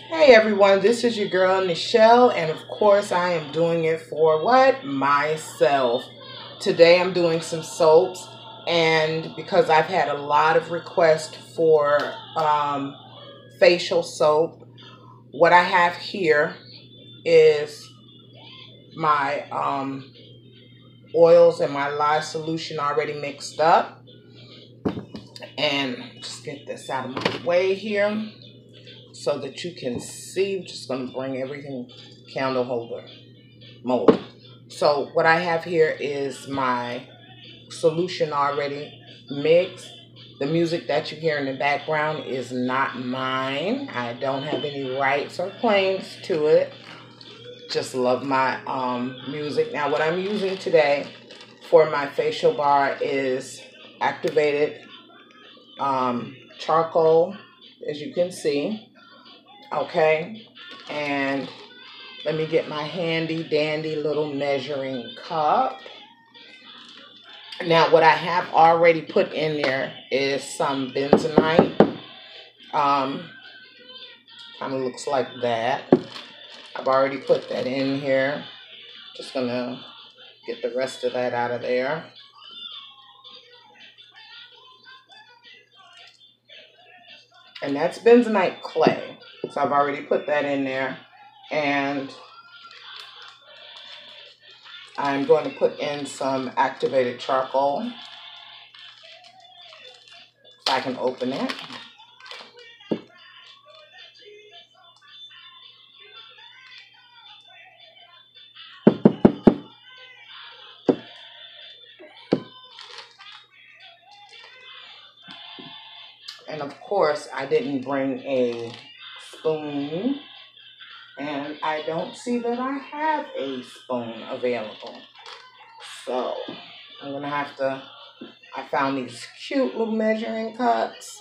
Hey everyone, this is your girl Nichelle, and of course I am doing it for what? Myself. Today I'm doing some soaps, and because I've had a lot of requests for facial soap, what I have here is my oils and my lye solution already mixed up. And just get this out of my way here so that you can see. I'm just going to bring everything candle holder mold. So what I have here is my solution already mixed. The music that you hear in the background is not mine. I don't have any rights or claims to it. Just love my music. Now what I'm using today for my facial bar is activated charcoal, as you can see. Okay, and let me get my handy dandy little measuring cup. Now what I have already put in there is some bentonite. Kind of looks like that. I've already put that in here. Just gonna get the rest of that out of there. And that's bentonite clay. So I've already put that in there. And I'm going to put in some activated charcoal. If I can open it. And of course, I didn't bring a spoon. And I don't see that I have a spoon available. So I'm going to have to, I found these cute little measuring cups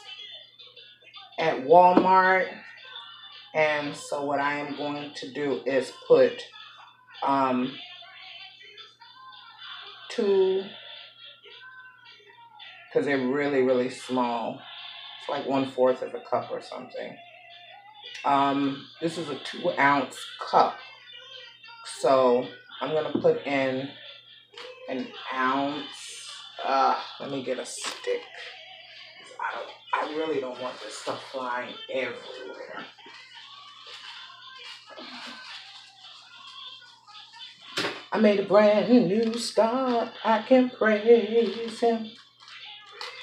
at Walmart. And so what I am going to do is put two, because they're really, really small. It's like 1/4 of a cup or something. This is a 2-ounce cup. So I'm going to put in an ounce. Let me get a stick. I really don't want this stuff flying everywhere. I made a brand new start. I can praise him.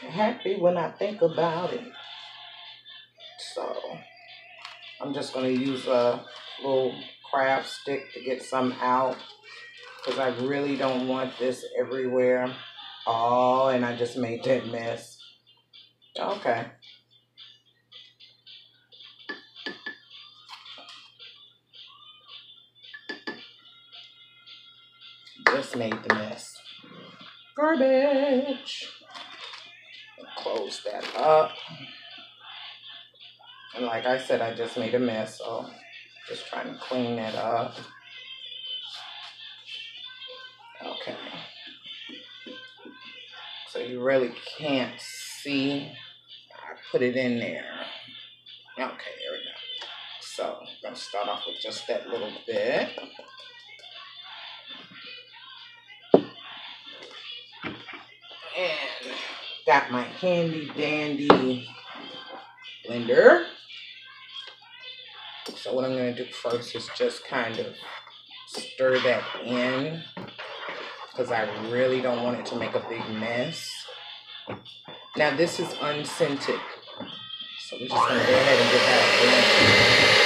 Happy when I think about it. So I'm just going to use a little craft stick to get some out, because I really don't want this everywhere. Oh, and I just made that mess. Okay. Just made the mess. Garbage. Close that up. And like I said, I just made a mess, so just trying to clean that up. Okay. So you really can't see. I put it in there. Okay, there we go. So I'm going to start off with just that little bit. And got my handy dandy blender. So what I'm going to do first is just kind of stir that in, because I really don't want it to make a big mess. Now this is unscented, so we're just going to go ahead and get that blended.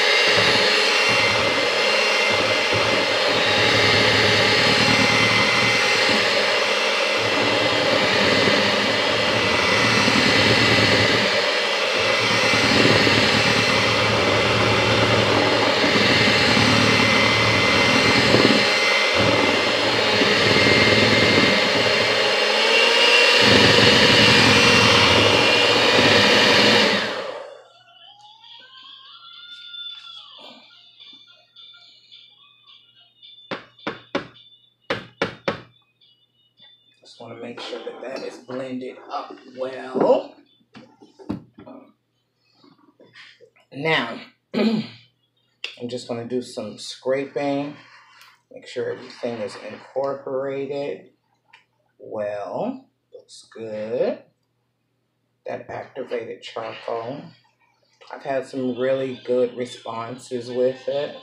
Just want to make sure that that is blended up well. Now, I'm just going to do some scraping. Make sure everything is incorporated well. Looks good. That activated charcoal. I've had some really good responses with it.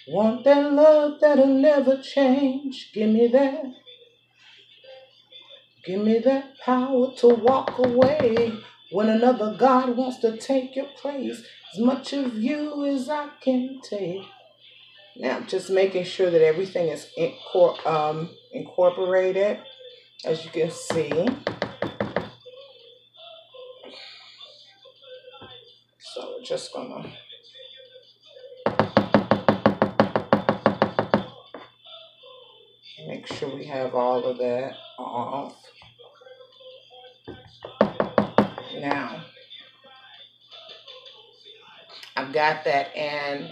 Want that love that'll never change. Give me that. Give me that power to walk away when another God wants to take your place. As much of you as I can take. Now, just making sure that everything is incorporated, as you can see. So we're just gonna make sure we have all of that off. Now, I've got that, and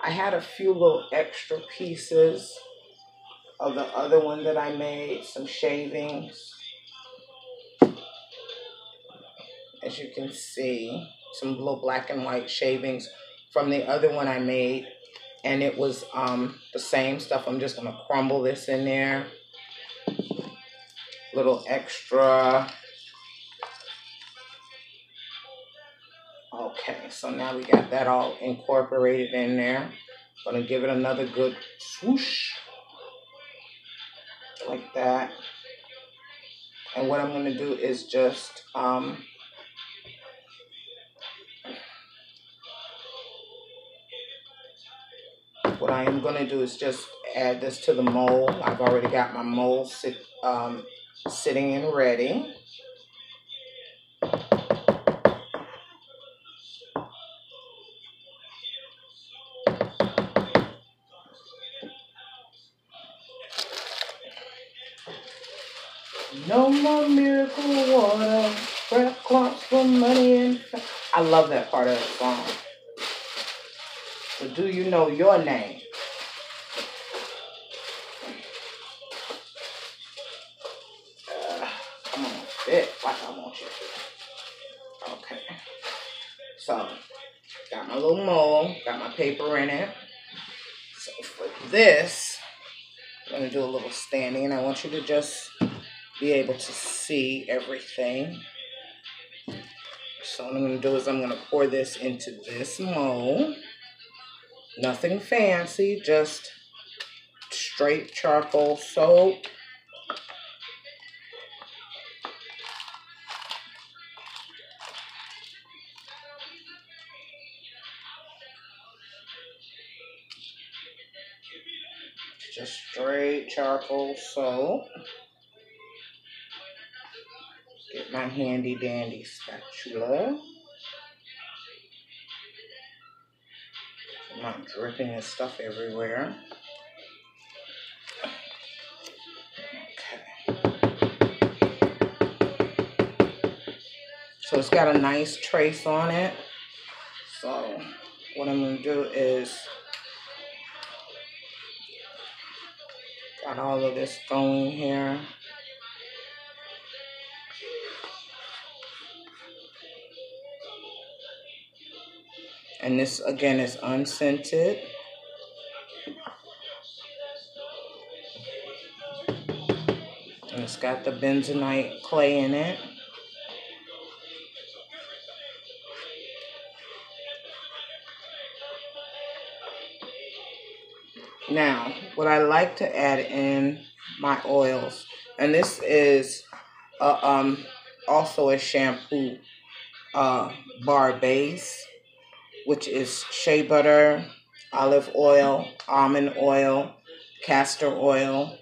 I had a few little extra pieces of the other one that I made, some shavings. As you can see, some little black and white shavings from the other one I made. And it was the same stuff. I'm just going to crumble this in there. Little extra. Okay, so now we got that all incorporated in there. Going to give it another good swoosh. Like that. And what I'm going to do is just what I am going to do is just add this to the mold. I've already got my mold sitting and ready. No more miracle water, breath clots for money and I love that part of the song. So do you know your name? Come on, fit like I want you to. Okay. So, got my little mold, got my paper in it. So for this, I'm going to do a little standing, and I want you to just be able to see everything. So what I'm going to do is I'm going to pour this into this mold. Nothing fancy, just straight charcoal soap. Just straight charcoal soap. Get my handy dandy spatula. I'm not dripping this stuff everywhere. So it's got a nice trace on it. So what I'm going to do is got all of this going here. And this again is unscented. And it's got the bentonite clay in it. Now, what I like to add in my oils, and this is also a shampoo bar base, which is shea butter, olive oil, almond oil, castor oil,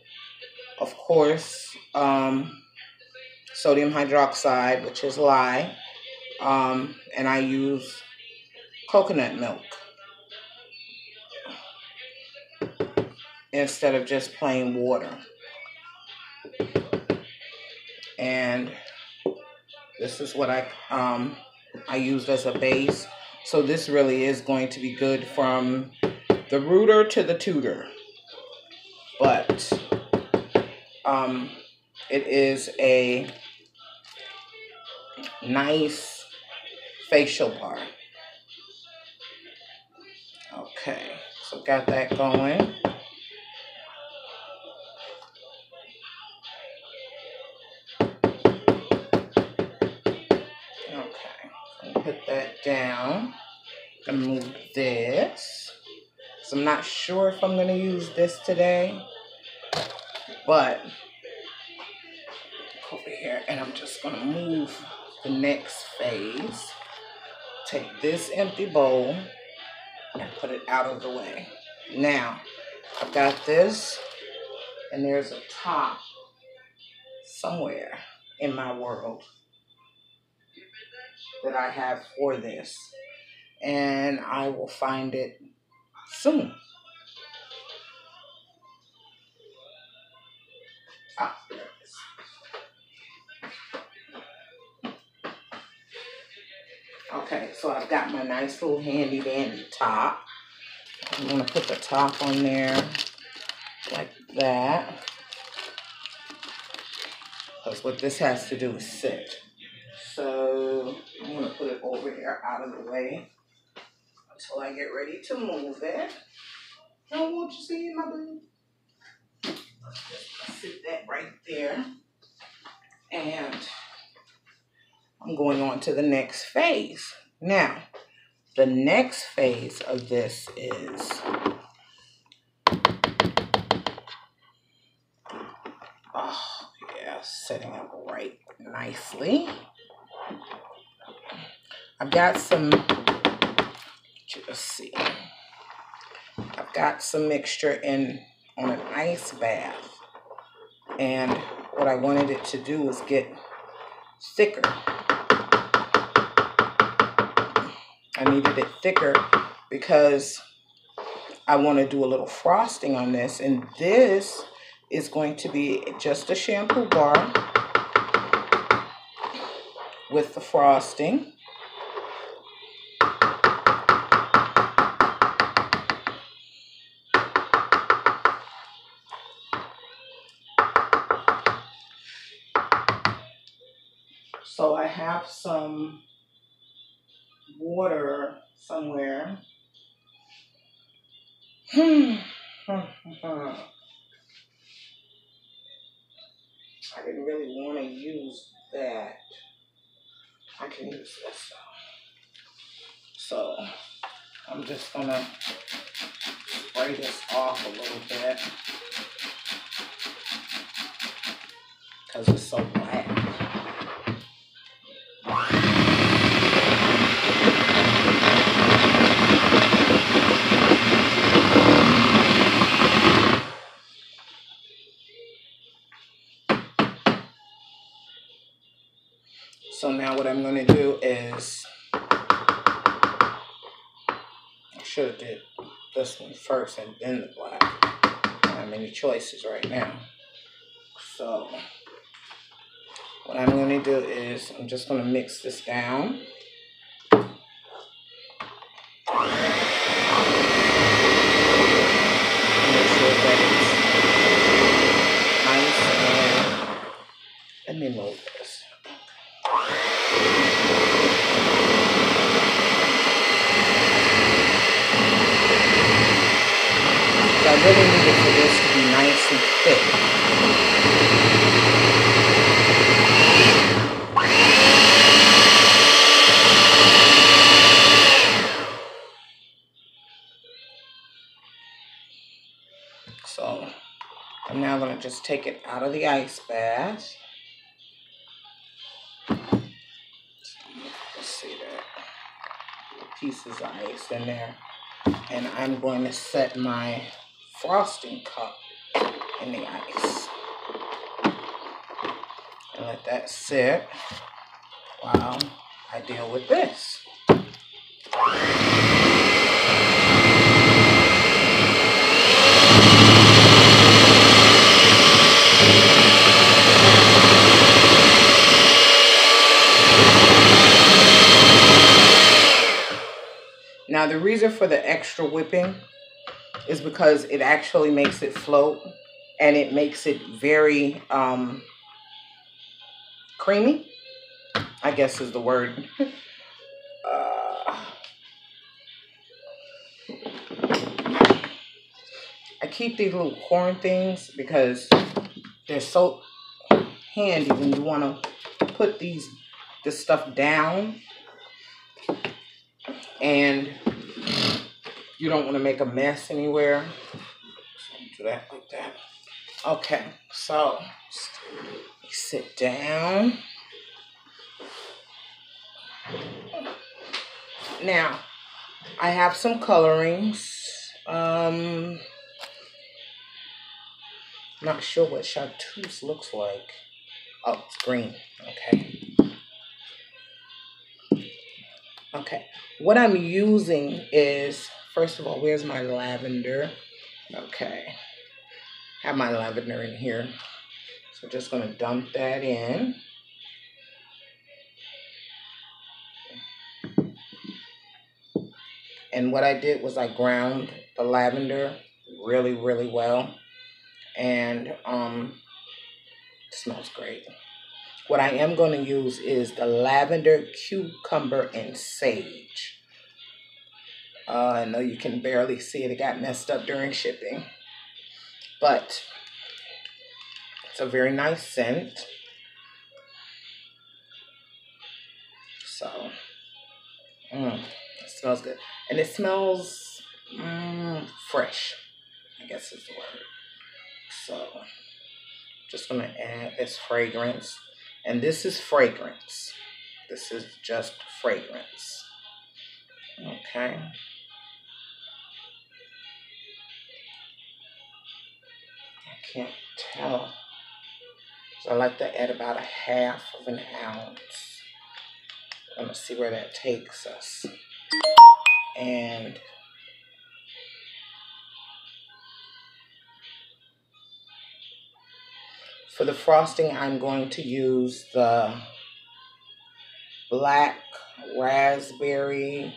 of course, sodium hydroxide, which is lye, and I use coconut milk instead of just plain water. And this is what I used as a base. So this really is going to be good from the rooter to the tutor. But it is a nice facial bar. Okay, so got that going. Okay, put that down. I'm gonna move this. So I'm not sure if I'm gonna use this today, but over here, and I'm just gonna move the next phase. Take this empty bowl and put it out of the way. Now, I've got this, and there's a top somewhere in my world that I have for this, and I will find it soon. Ah, there it is. Okay, so I've got my nice little handy dandy top. I'm gonna put the top on there like that, because what this has to do is sit. So I'm gonna put it over here out of the way until I get ready to move it. I want you to see it, my baby. Just sit that right there. And I'm going on to the next phase. Now, the next phase of this is setting up right nicely. I've got some, just see, I've got some mixture on an ice bath, and what I wanted it to do was get thicker. I needed it thicker because I want to do a little frosting on this, and this is going to be just a shampoo bar with the frosting. So I have some water somewhere. I didn't really want to use that. I can use this though. So I'm just gonna spray this off a little bit because it's so black. So now what I'm going to do is, I should have did this one first and then the black. I don't have many choices right now. So what I'm going to do is I'm just going to mix this down. Make sure that it's nice and let me move this. I really need it for this to be nice and thick. So I'm now going to just take it out of the ice bath. Let's see that. Pieces of ice in there. And I'm going to set my frosting cup in the ice. And let that sit while I deal with this. Now the reason for the extra whipping is because it actually makes it float, and it makes it very creamy, I guess is the word. keep these little corn things because they're so handy when you want to put this stuff down and you don't want to make a mess anywhere. So do that like that. Okay, so sit down. Now, I have some colorings. Not sure what chartreuse looks like. Oh, it's green. Okay. Okay. What I'm using is, first of all, where's my lavender? Okay. Have my lavender in here. So just going to dump that in. And what I did was I ground the lavender really, really well. And it smells great. What I am going to use is the lavender, cucumber, and sage. I know you can barely see it. It got messed up during shipping. But it's a very nice scent. So, it smells good. And it smells fresh, I guess is the word. So, just going to add this fragrance. And this is fragrance. This is just fragrance. Okay. I can't tell. So I like to add about 1/2 ounce. I'm going to see where that takes us. And for the frosting, I'm going to use the black raspberry.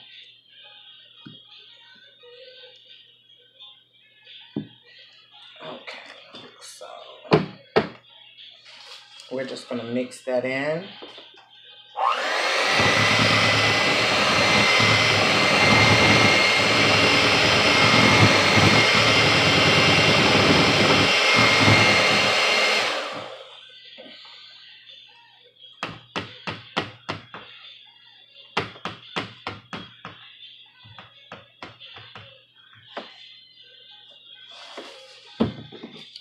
Okay, so we're just going to mix that in.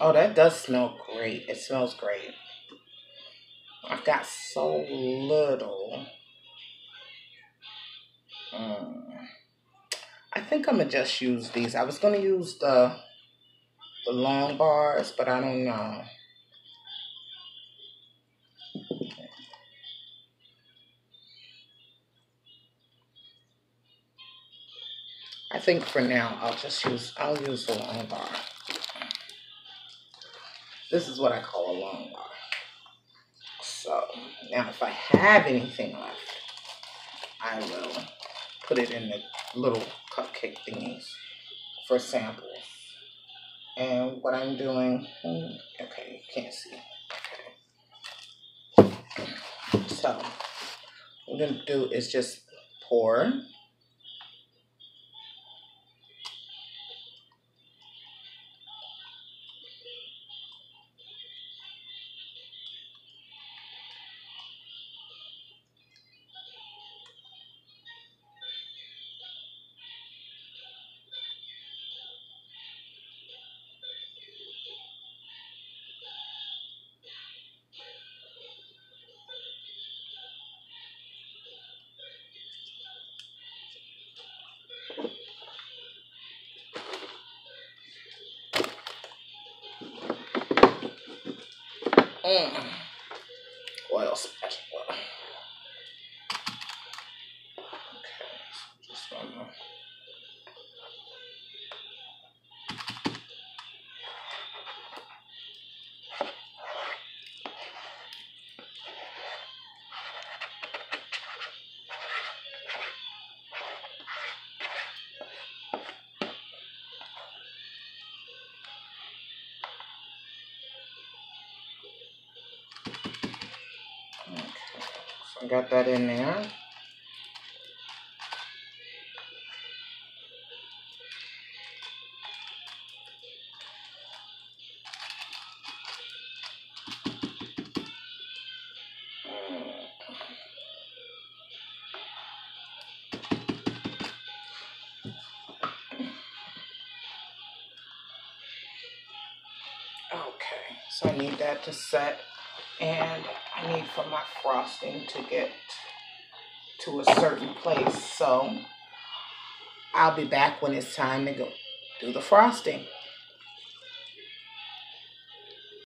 Oh, that does smell great. It smells great. I've got so little. I think I'm going to just use these. I was going to use the long bars, but I don't know. I think for now I'll use the long bar. This is what I call a long bar. So now if I have anything left, I will put it in the little cupcake thingies for samples. And what I'm doing, okay, you can't see. Okay. So what I'm gonna do is just pour. Oil spatula. Okay, so just gonna. Okay, so I got that in there. So I need that to set. And I need for my frosting to get to a certain place. So I'll be back when it's time to go do the frosting.